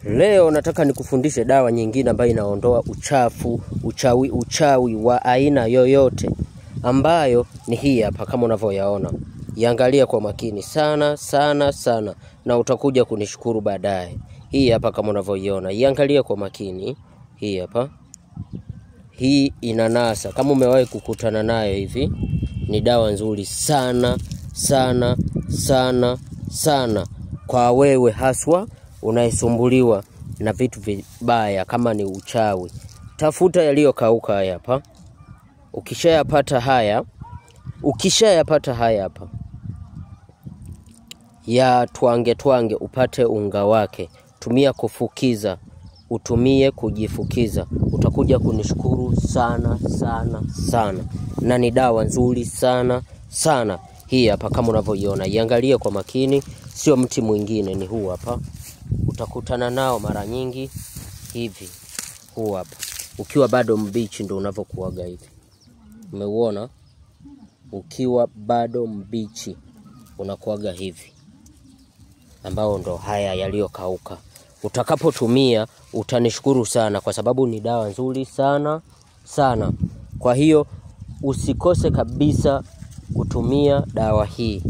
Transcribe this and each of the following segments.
Leo nataka nikufundishe dawa nyingine ambayo inaondoa uchawi wa aina yoyote, ambayo ni hii hapa kama unavyoyaona. Iangalia kwa makini sana na utakuja kunishukuru baadaye. Hii hapa kama unavyoiona, iangalia kwa makini. Hii hapa. Hii inanasa, kama umewahi kukutana nayo hivi, ni dawa nzuri sana kwa wewe haswa unayesumbuliwa na vitu vibaya kama ni uchawi. Tafuta yaliyokauka haya hapa. Ukishayapata haya hapa, ya twange upate unga wake. Tumia kufukiza, utumie kujifukiza. Utakuja kunishukuru sana. Na ni dawa nzuri sana. Hii hapa kama unavyoiona, iangalie kwa makini, sio mti mwingine, ni huu hapa. Utakutana nao mara nyingi hivi. Huu hapa. Ukiwa bado mbichi ndo unavyokuaga hivi. Umeuona? Ukiwa bado mbichi unakuaga hivi. Ambao ndo haya yaliyokauka. Utakapotumia utanishukuru sana, kwa sababu ni dawa nzuri sana. Kwa hiyo usikose kabisa kutumia dawa hii.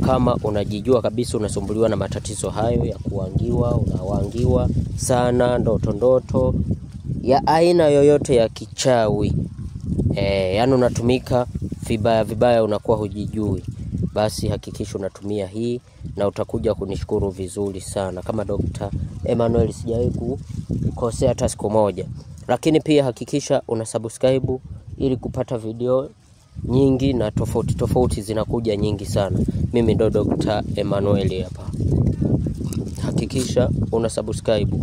Kama unajijua kabisa unasumbuliwa na matatizo hayo ya kuangiwa, unawangiwa sana, ndoto ya aina yoyote ya kichawi, yani unatumika vibaya unakuwa hujijui, basi hakikisha unatumia hii na utakuja kunishukuru vizuri sana. Kama Dr. Emmanuel sijawahi kukosea hata siku moja. Lakini pia hakikisha unasubscribe ili kupata video nyingi na tofauti zinakuja nyingi sana. Mimi ndo Dr. Emmanuel hapa. Hakikisha unasubscribe.